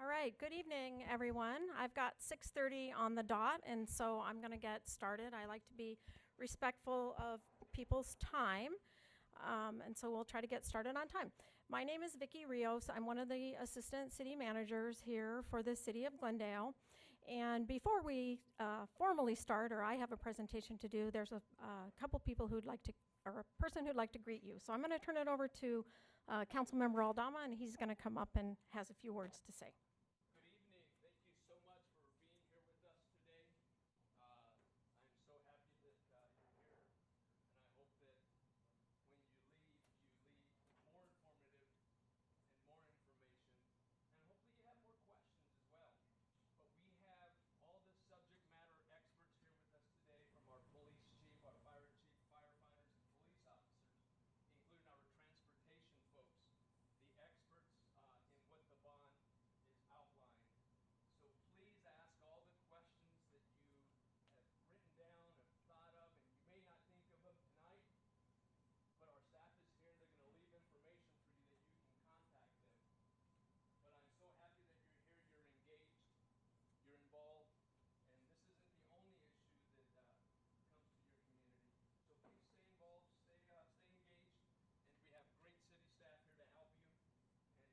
All right, good evening, everyone. I've got 6:30 on the dot, and so I'm going to get started. I like to be respectful of people's time, and so we'll try to get started on time. My name is Vicki Rios. I'm one of the assistant city managers here for the city of Glendale. And before we formally start, or I have a presentation to do, there's a couple people who'd like to, or a person who'd like to greet you. So I'm going to turn it over to Councilmember Aldama, and he's going to come up and has a few words to say. Good evening. Thank you so much for being here with us today. I'm so happy that you're here, and I hope that when you leave more informative and more information, and hopefully you have more questions as well. But we have all the subject matter experts here with us today, from our police chief, our fire chief, firefighters, and police officers, including our transportation folks, the experts in what the bond is outlined. So please ask all the questions that you have written down, have thought of, and you may not think of them tonight, but our staff is here. They're going to leave information for you that you can contact them. But I'm so happy that you're here, you're engaged, you're involved, and this isn't the only issue that comes to your community. So please stay involved, stay engaged, and we have great city staff here to help you,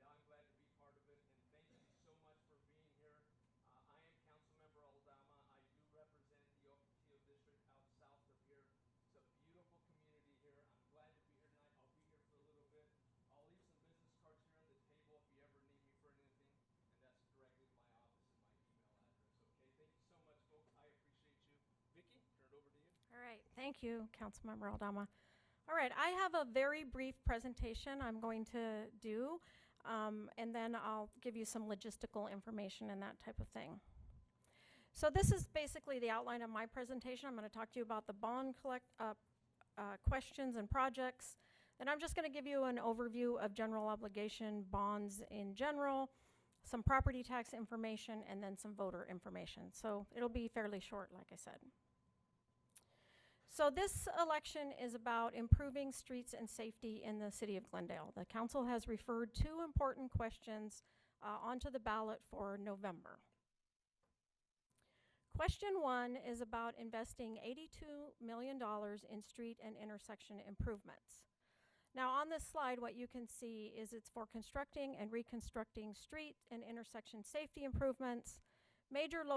and I'm glad to be part of it, and thank you so much for being here. I am Councilmember Aldama. I do represent the Ocotillo District out south of here. It's a beautiful community here. I'm glad to be here tonight. I'll be here for a little bit. I'll leave some business cards here on the table if you ever need me for anything, and that's directly to my office and my email address. Okay, thank you so much, folks. I appreciate you. Vicki, turn it over to you. All right, thank you, Councilmember Aldama. All right, I have a very brief presentation I'm going to do, and then I'll give you some logistical information and that type of thing. So this is basically the outline of my presentation. I'm going to talk to you about the bond questions and projects. Then I'm just going to give you an overview of general obligation bonds in general, some property tax information, and then some voter information. So it'll be fairly short, like I said. So this election is about improving streets and safety in the city of Glendale. The council has referred two important questions onto the ballot for November. Question 1 is about investing $82 million in street and intersection improvements. Now on this slide, what you can see is it's for constructing and reconstructing street and intersection safety improvements, major and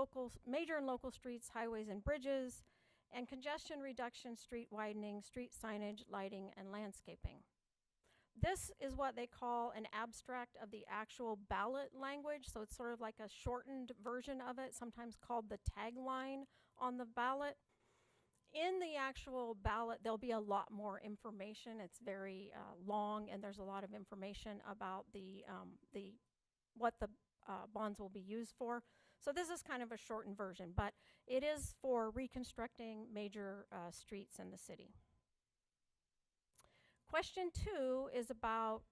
local streets, highways and bridges, and congestion reduction, street widening, street signage, lighting, and landscaping. This is what they call an abstract of the actual ballot language, so it's sort of like a shortened version of it, sometimes called the tagline on the ballot. In the actual ballot, there'll be a lot more information. It's very long, and there's a lot of information about what the bonds will be used for. So this is kind of a shortened version, but it is for reconstructing major streets in the city. Question 2 is about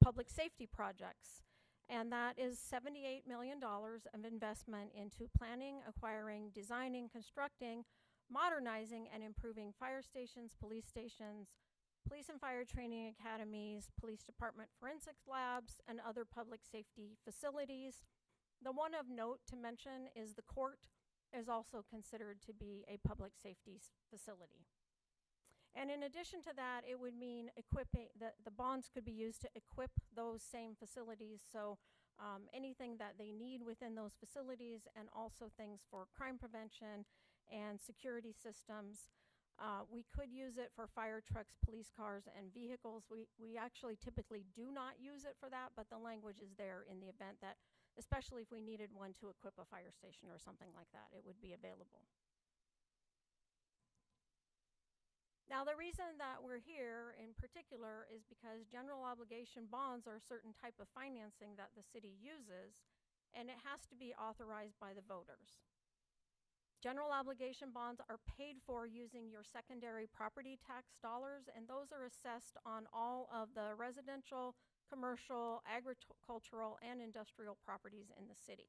public safety projects, and that is $78 million of investment into planning, acquiring, designing, constructing, modernizing, and improving fire stations, police and fire training academies, police department forensics labs, and other public safety facilities. The one of note to mention is the court is also considered to be a public safety facility. And in addition to that, it would mean equipping, the bonds could be used to equip those same facilities, so anything that they need within those facilities, and also things for crime prevention and security systems. We could use it for fire trucks, police cars, and vehicles. We actually typically do not use it for that, but the language is there in the event that, especially if we needed one to equip a fire station or something like that, it would be available. Now, the reason that we're here in particular is because general obligation bonds are a certain type of financing that the city uses, and it has to be authorized by the voters. General obligation bonds are paid for using your secondary property tax dollars, and those are assessed on all of the residential, commercial, agricultural, and industrial properties in the city.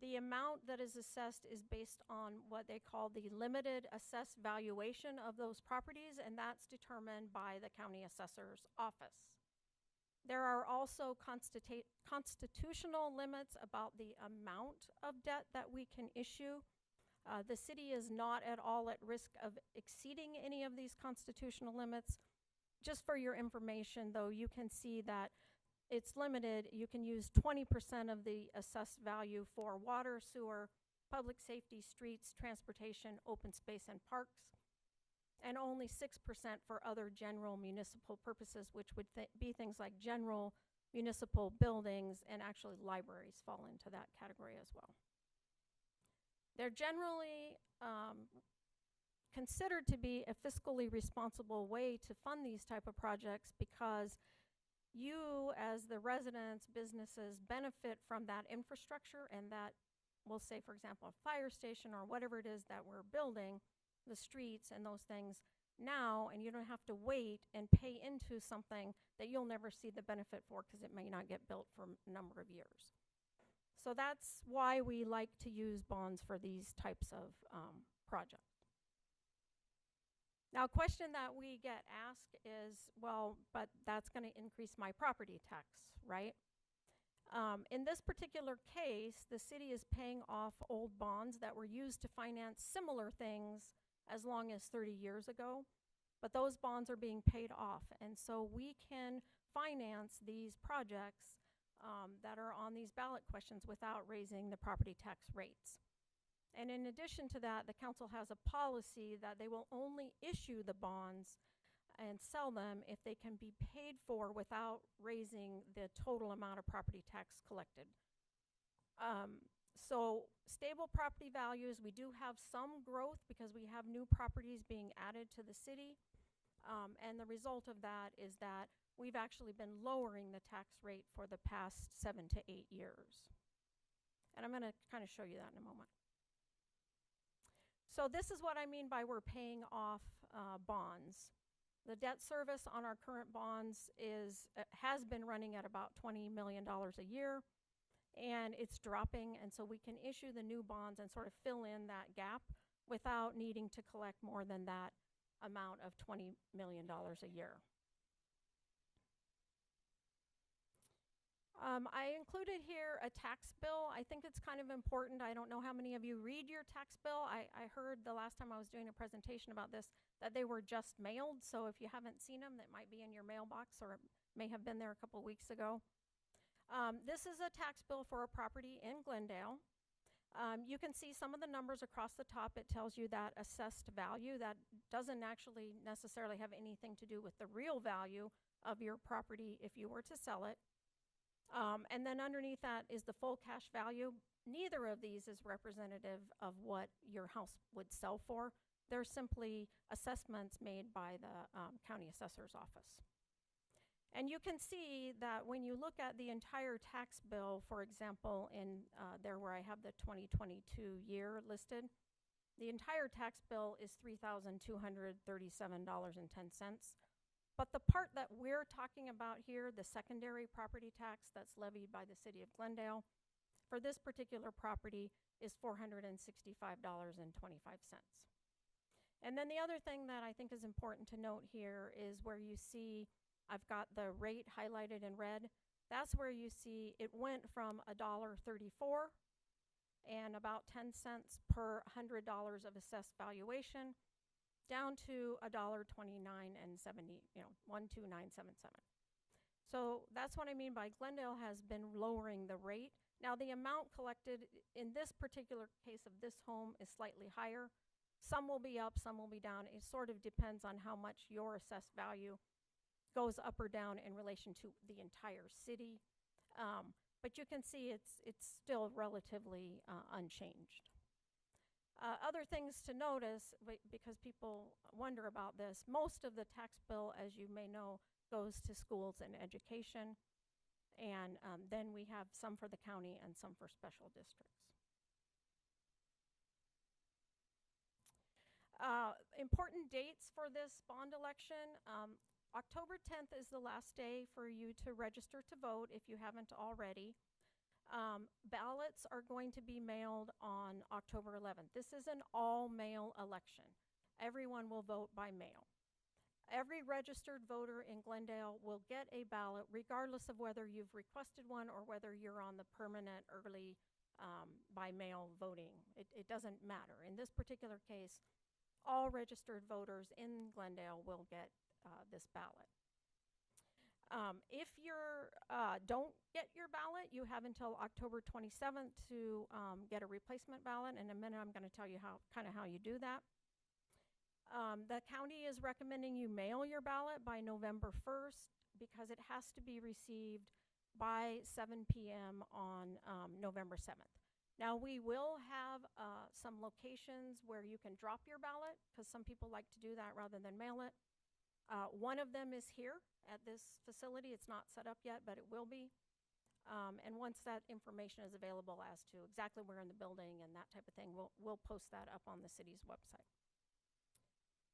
The amount that is assessed is based on what they call the limited assessed valuation of those properties, and that's determined by the county assessor's office. There are also constitutional limits about the amount of debt that we can issue. The city is not at all at risk of exceeding any of these constitutional limits. Just for your information, though, you can see that it's limited. You can use 20% of the assessed value for water, sewer, public safety, streets, transportation, open space, and parks, and only 6% for other general municipal purposes, which would be things like general municipal buildings, and actually libraries fall into that category as well. They're generally considered to be a fiscally responsible way to fund these type of projects because you, as the residents, businesses, benefit from that infrastructure, and that, we'll say, for example, a fire station or whatever it is that we're building, the streets and those things now, and you don't have to wait and pay into something that you'll never see the benefit for because it may not get built for a number of years. So that's why we like to use bonds for these types of projects. Now, a question that we get asked is, well, but that's going to increase my property tax, right? In this particular case, the city is paying off old bonds that were used to finance similar things as long as 30 years ago, but those bonds are being paid off, and so we can finance these projects that are on these ballot questions without raising the property tax rates. And in addition to that, the council has a policy that they will only issue the bonds and sell them if they can be paid for without raising the total amount of property tax collected. So stable property values, we do have some growth because we have new properties being added to the city. And the result of that is that we've actually been lowering the tax rate for the past 7 to 8 years. And I'm going to kind of show you that in a moment. So this is what I mean by we're paying off bonds. The debt service on our current bonds has been running at about $20 million a year, and it's dropping, and so we can issue the new bonds and sort of fill in that gap without needing to collect more than that amount of $20 million a year. I included here a tax bill. I think it's kind of important. I don't know how many of you read your tax bill. I heard the last time I was doing a presentation about this that they were just mailed. So if you haven't seen them, that might be in your mailbox or it may have been there a couple weeks ago. This is a tax bill for a property in Glendale. You can see some of the numbers across the top. It tells you that assessed value. That doesn't actually necessarily have anything to do with the real value of your property if you were to sell it. And then underneath that is the full cash value. Neither of these is representative of what your house would sell for. They're simply assessments made by the county assessor's office. And you can see that when you look at the entire tax bill, for example, in there where I have the 2022 year listed, the entire tax bill is $3,237.10. But the part that we're talking about here, the secondary property tax that's levied by the city of Glendale, for this particular property is $465.25. And then the other thing that I think is important to note here is where you see I've got the rate highlighted in red. That's where you see it went from $1.34 and about 10 cents per $100 of assessed valuation down to $1.29 and 12977. So that's what I mean by Glendale has been lowering the rate. Now the amount collected in this particular case of this home is slightly higher. Some will be up, some will be down. It sort of depends on how much your assessed value goes up or down in relation to the entire city. But you can see it's still relatively unchanged. Other things to notice, because people wonder about this, most of the tax bill, as you may know, goes to schools and education. And then we have some for the county and some for special districts. Important dates for this bond election. October 10th is the last day for you to register to vote if you haven't already. Ballots are going to be mailed on October 11th. This is an all-mail election. Everyone will vote by mail. Every registered voter in Glendale will get a ballot regardless of whether you've requested one or whether you're on the permanent early by mail voting. It doesn't matter. In this particular case, all registered voters in Glendale will get this ballot. If you don't get your ballot, you have until October 27th to get a replacement ballot. In a minute, I'm going to tell you how you do that. The county is recommending you mail your ballot by November 1st because it has to be received by 7 p.m. on November 7th. Now, we will have some locations where you can drop your ballot because some people like to do that rather than mail it. One of them is here at this facility. It's not set up yet, but it will be. And once that information is available as to exactly where in the building and that type of thing, we'll post that up on the city's website.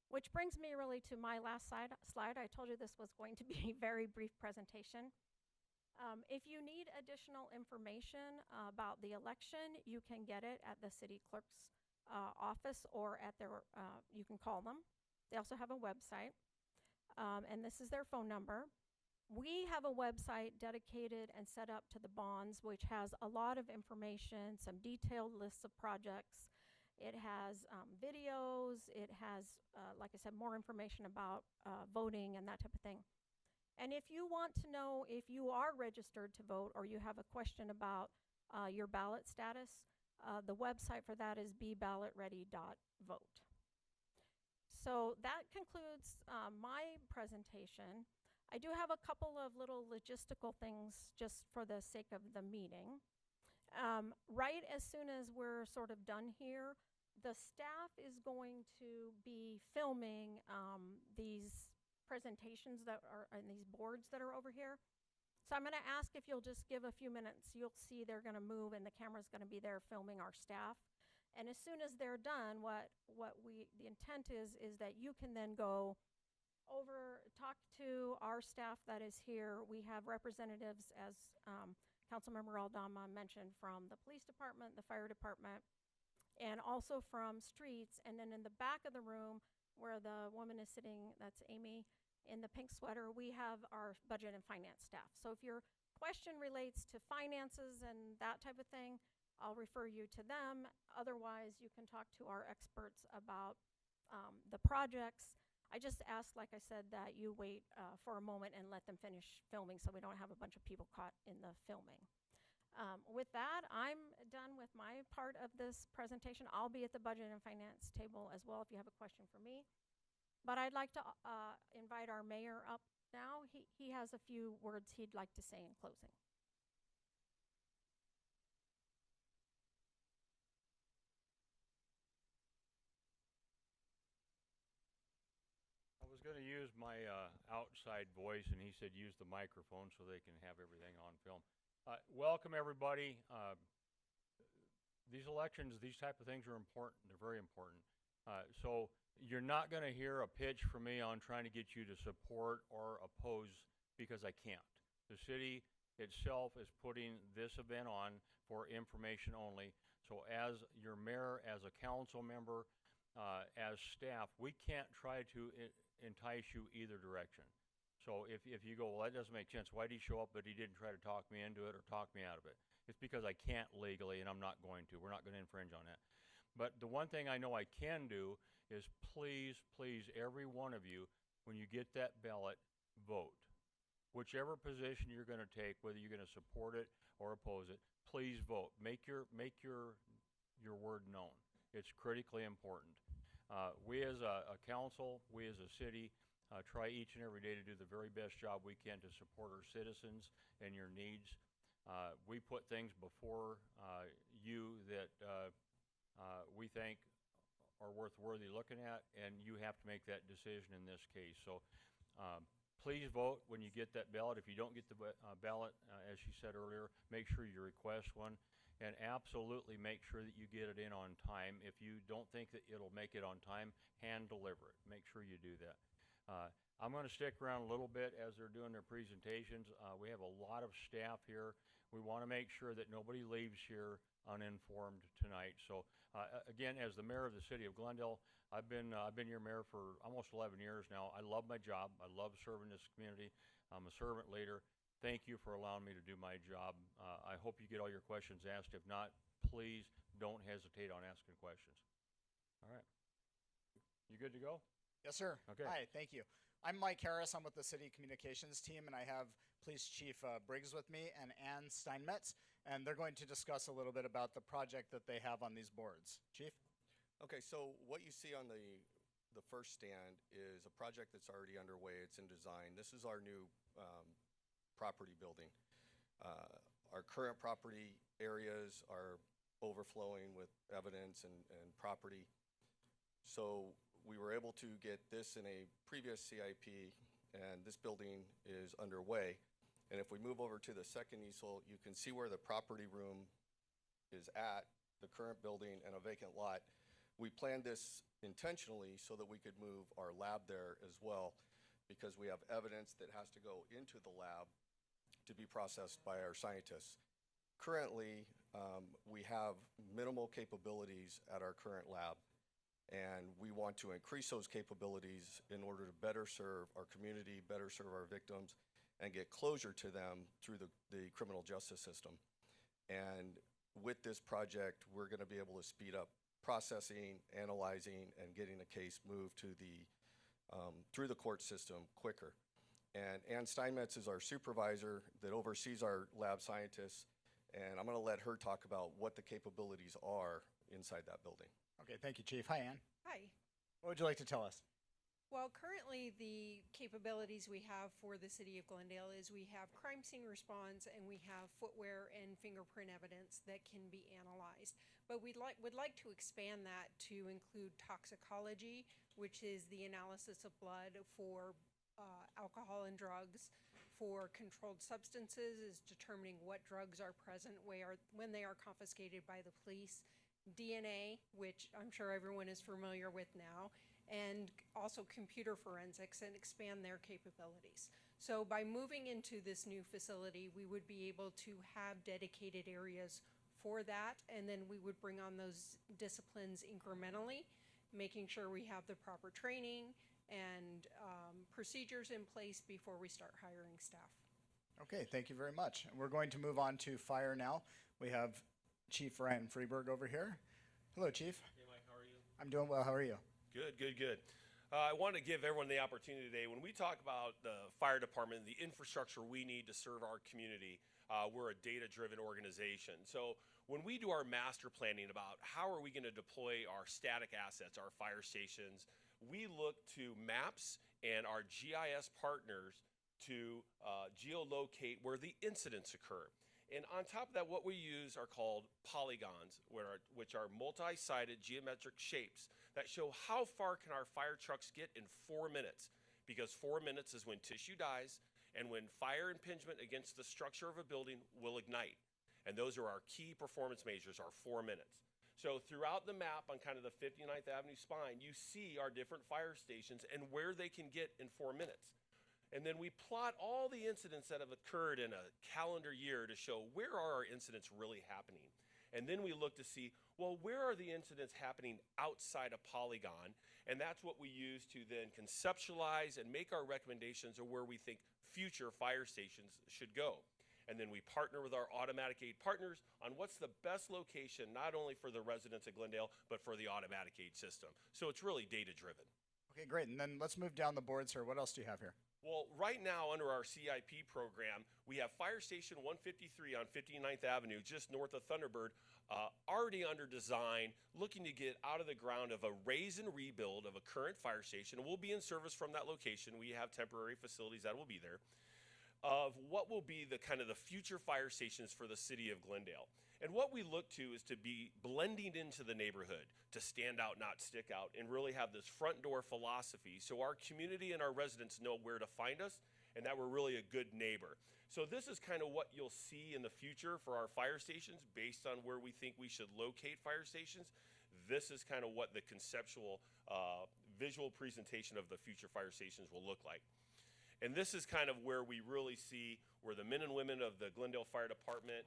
Which brings me really to my last slide. I told you this was going to be a very brief presentation. If you need additional information about the election, you can get it at the city clerk's office or at their, you can call them. They also have a website, and this is their phone number. We have a website dedicated and set up to the bonds, which has a lot of information, some detailed lists of projects. It has videos, it has, like I said, more information about voting and that type of thing. And if you want to know if you are registered to vote or you have a question about your ballot status, the website for that is beballotready.vote. So that concludes my presentation. I do have a couple of little logistical things just for the sake of the meeting. Right as soon as we're sort of done here, the staff is going to be filming these presentations that are and these boards that are over here. So I'm going to ask if you'll just give a few minutes. You'll see they're going to move and the camera's going to be there filming our staff. And as soon as they're done, the intent is that you can then go over, talk to our staff that is here. We have representatives, as Councilmember Aldama mentioned, from the police department, the fire department, and also from streets. And then in the back of the room where the woman is sitting, that's Amy, in the pink sweater, we have our budget and finance staff. So if your question relates to finances and that type of thing, I'll refer you to them. Otherwise, you can talk to our experts about the projects. I just ask, like I said, that you wait for a moment and let them finish filming so we don't have a bunch of people caught in the filming. With that, I'm done with my part of this presentation. I'll be at the budget and finance table as well if you have a question for me. But I'd like to invite our mayor up now. He has a few words he'd like to say in closing. I was going to use my outside voice, and he said use the microphone so they can have everything on film. Welcome, everybody. These elections, these type of things are important. They're very important. So you're not going to hear a pitch from me on trying to get you to support or oppose because I can't. The city itself is putting this event on for information only. So as your mayor, as a council member, as staff, we can't try to entice you either direction. So if you go, well, that doesn't make sense. Why did he show up, but he didn't try to talk me into it or talk me out of it? It's because I can't legally, and I'm not going to. We're not going to infringe on that. But the one thing I know I can do is please, please, every one of you, when you get that ballot, vote. Whichever position you're going to take, whether you're going to support it or oppose it, please vote. Make your word known. It's critically important. We as a council, we as a city, try each and every day to do the very best job we can to support our citizens and your needs. We put things before you that we think are worthy looking at, and you have to make that decision in this case. So please vote when you get that ballot. If you don't get the ballot, as she said earlier, make sure you request one, and absolutely make sure that you get it in on time. If you don't think that it'll make it on time, hand deliver it. Make sure you do that. I'm going to stick around a little bit as they're doing their presentations. We have a lot of staff here. We want to make sure that nobody leaves here uninformed tonight. So again, as the mayor of the city of Glendale, I've been your mayor for almost 11 years now. I love my job. I love serving this community. I'm a servant leader. Thank you for allowing me to do my job. I hope you get all your questions asked. If not, please don't hesitate on asking questions. All right. You good to go? Yes, sir. Okay. Hi, thank you. I'm Mike Harris. I'm with the City Communications team, and I have Police Chief Briggs with me and Ann Steinmetz, and they're going to discuss a little bit about the project that they have on these boards. Chief? Okay, so what you see on the first stand is a project that's already underway. It's in design. This is our new property building. Our current property areas are overflowing with evidence and property. So we were able to get this in a previous CIP, and this building is underway. And if we move over to the second easel, you can see where the property room is at, the current building and a vacant lot. We planned this intentionally so that we could move our lab there as well, because we have evidence that has to go into the lab to be processed by our scientists. Currently, we have minimal capabilities at our current lab, and we want to increase those capabilities in order to better serve our community, better serve our victims, and get closure to them through the criminal justice system. And with this project, we're going to be able to speed up processing, analyzing, and getting a case moved to through the court system quicker. And Ann Steinmetz is our supervisor that oversees our lab scientists, and I'm going to let her talk about what the capabilities are inside that building. Okay, thank you, Chief. Hi, Ann. Hi. What would you like to tell us? Well, currently the capabilities we have for the city of Glendale is we have crime scene response and we have footwear and fingerprint evidence that can be analyzed. But would like to expand that to include toxicology, which is the analysis of blood for alcohol and drugs. For controlled substances is determining what drugs are present when they are confiscated by the police. DNA, which I'm sure everyone is familiar with now, and also computer forensics, and expand their capabilities. So by moving into this new facility, we would be able to have dedicated areas for that, and then we would bring on those disciplines incrementally, making sure we have the proper training and procedures in place before we start hiring staff. Okay, thank you very much. We're going to move on to fire now. We have Chief Ryan Freeberg over here. Hello, Chief. Hey, Mike, how are you? I'm doing well. How are you? Good, good, good. I want to give everyone the opportunity today. When we talk about the fire department, the infrastructure we need to serve our community, we're a data-driven organization. So when we do our master planning about how are we going to deploy our static assets, our fire stations, we look to maps and our GIS partners to geolocate where the incidents occur. And on top of that, what we use are called polygons, which are multi-sided geometric shapes that show how far can our fire trucks get in 4 minutes. Because 4 minutes is when tissue dies and when fire impingement against the structure of a building will ignite. And those are our key performance measures, our 4 minutes. So throughout the map on kind of the 59th Avenue spine, you see our different fire stations and where they can get in 4 minutes. And then we plot all the incidents that have occurred in a calendar year to show where are our incidents really happening. And then we look to see, well, where are the incidents happening outside a polygon? And that's what we use to then conceptualize and make our recommendations of where we think future fire stations should go. And then we partner with our automatic aid partners on what's the best location, not only for the residents of Glendale, but for the automatic aid system. So it's really data-driven. Okay, great. And then let's move down the board, sir. What else do you have here? Well, right now under our CIP program, we have Fire Station 153 on 59th Avenue, just north of Thunderbird, already under design, looking to get out of the ground of a raise and rebuild of a current fire station. We'll be in service from that location. We have temporary facilities that will be there. Of what will be the kind of the future fire stations for the city of Glendale. And what we look to is to be blending into the neighborhood, to stand out, not stick out, and really have this front door philosophy so our community and our residents know where to find us and that we're really a good neighbor. So this is kind of what you'll see in the future for our fire stations based on where we think we should locate fire stations. This is kind of what the conceptual visual presentation of the future fire stations will look like. And this is kind of where we really see where the men and women of the Glendale Fire Department,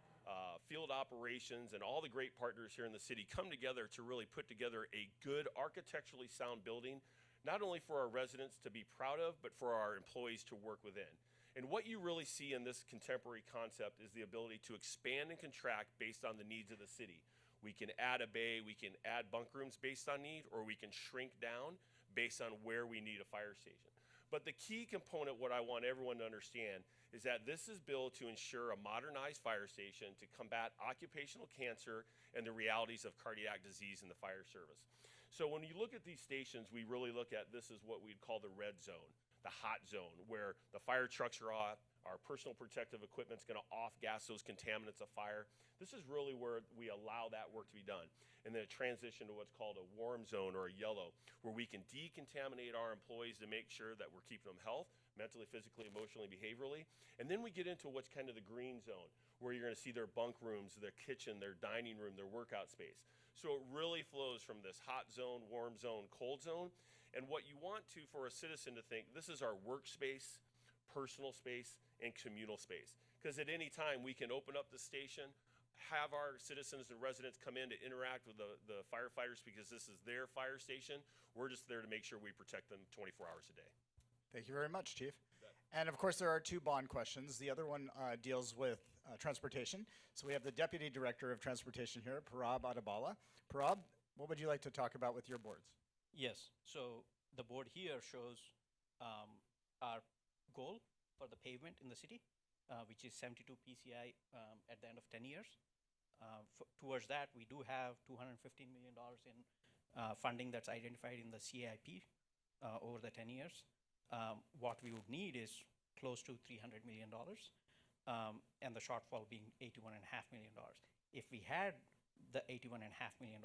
field operations, and all the great partners here in the city come together to really put together a good architecturally sound building, not only for our residents to be proud of, but for our employees to work within. And what you really see in this contemporary concept is the ability to expand and contract based on the needs of the city. We can add a bay, we can add bunk rooms based on need, or we can shrink down based on where we need a fire station. But the key component, what I want everyone to understand, is that this is built to ensure a modernized fire station to combat occupational cancer and the realities of cardiac disease in the fire service. So when you look at these stations, we really look at this as what we'd call the red zone, the hot zone, where the fire trucks are off, our personal protective equipment's gonna off-gas those contaminants of fire. This is really where we allow that work to be done. And then a transition to what's called a warm zone or a yellow, where we can decontaminate our employees to make sure that we're keeping them health, mentally, physically, emotionally, behaviorally. And then we get into what's kind of the green zone, where you're gonna see their bunk rooms, their kitchen, their dining room, their workout space. So it really flows from this hot zone, warm zone, cold zone. And what you want to, for a citizen to think, this is our workspace, personal space, and communal space. Because at any time, we can open up the station, have our citizens and residents come in to interact with the firefighters because this is their fire station. We're just there to make sure we protect them 24 hours a day. Thank you very much, Chief. And of course, there are two bond questions. The other one deals with transportation. So we have the Deputy Director of Transportation here, Parab Adabala. Parab, what would you like to talk about with your boards? Yes, so the board here shows our goal for the pavement in the city, which is 72 PCI at the end of 10 years. Towards that, we do have $215 million in funding that's identified in the CIP over the 10 years. What we would need is close to $300 million, and the shortfall being $81.5 million. If we had the $81.5 million,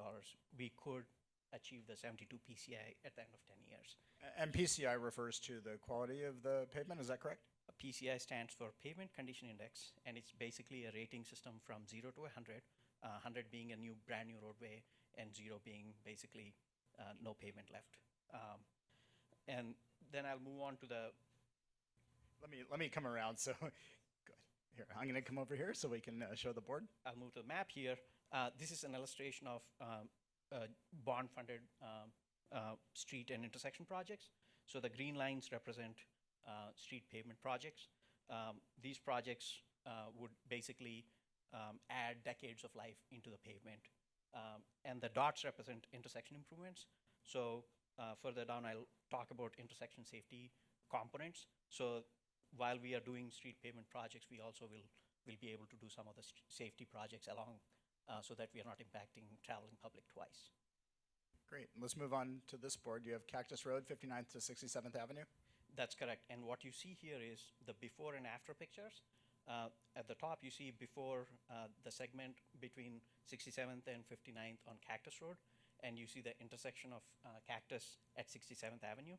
we could achieve the 72 PCI at the end of 10 years. And PCI refers to the quality of the pavement, is that correct? PCI stands for Pavement Condition Index, and it's basically a rating system from 0 to 100, 100 being a brand new roadway, and 0 being basically no pavement left. And then I'll move on to the. Let me come around. So, good. Here, I'm going to come over here so we can show the board. I'll move to the map here. This is an illustration of bond-funded street and intersection projects. So the green lines represent street pavement projects. These projects would basically add decades of life into the pavement. And the dots represent intersection improvements. So further down, I'll talk about intersection safety components. So while we are doing street pavement projects, we also will be able to do some of the safety projects along so that we are not impacting traveling public twice. Great. Let's move on to this board. You have Cactus Road, 59th to 67th Avenue. That's correct. And what you see here is the before and after pictures. At the top, you see before the segment between 67th and 59th on Cactus Road. And you see the intersection of Cactus at 67th Avenue.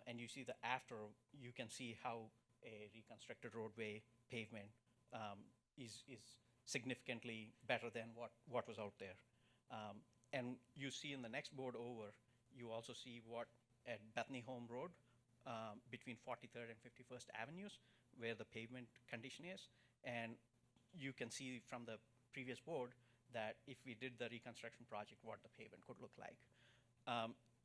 And you see the after, you can see how a reconstructed roadway pavement is significantly better than what was out there. And you see in the next board over, you also see what at Bethany Home Road, between 43rd and 51st Avenues, where the pavement condition is. And you can see from the previous board that if we did the reconstruction project, what the pavement could look like.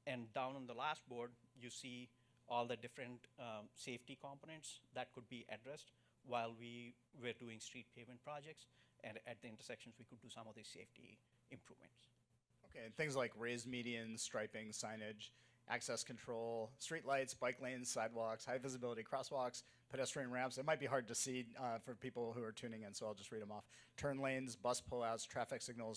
And down on the last board, you see all the different safety components that could be addressed while we were doing street pavement projects. And at the intersections, we could do some of these safety improvements. Okay, and things like raised medians, striping, signage, access control, street lights, bike lanes, sidewalks, high visibility crosswalks, pedestrian ramps. It might be hard to see for people who are tuning in, so I'll just read them off. Turn lanes, bus pullouts, traffic signal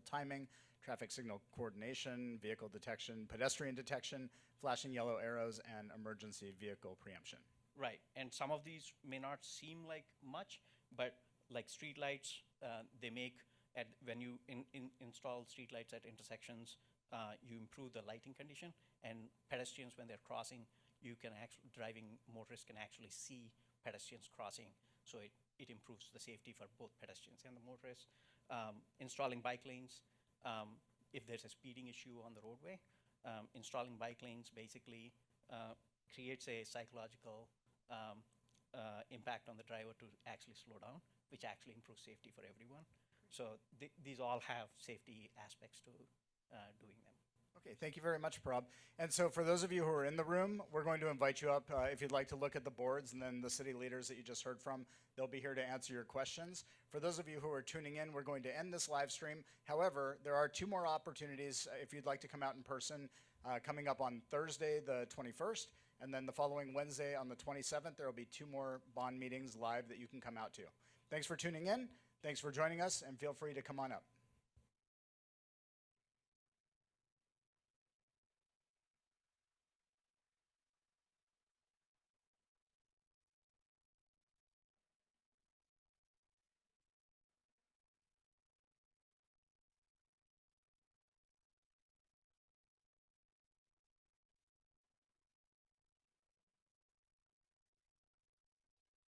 timing, traffic signal coordination, vehicle detection, pedestrian detection, flashing yellow arrows, and emergency vehicle preemption. Right, and some of these may not seem like much, but like street lights, they make, when you install street lights at intersections, you improve the lighting condition, and pedestrians, when they're crossing, driving motorists can actually see pedestrians crossing, so it improves the safety for both pedestrians and the motorists. Installing bike lanes, if there's a speeding issue on the roadway, installing bike lanes basically creates a psychological impact on the driver to actually slow down, which actually improves safety for everyone. So these all have safety aspects to doing them. Okay, thank you very much, Prab. And so for those of you who are in the room, we're going to invite you up if you'd like to look at the boards, and then the city leaders that you just heard from, they'll be here to answer your questions. For those of you who are tuning in, we're going to end this live stream. However, there are 2 more opportunities if you'd like to come out in person coming up on Thursday, the 21st, and then the following Wednesday on the 27th, there will be 2 more bond meetings live that you can come out to. Thanks for tuning in. Thanks for joining us, and feel free to come on up.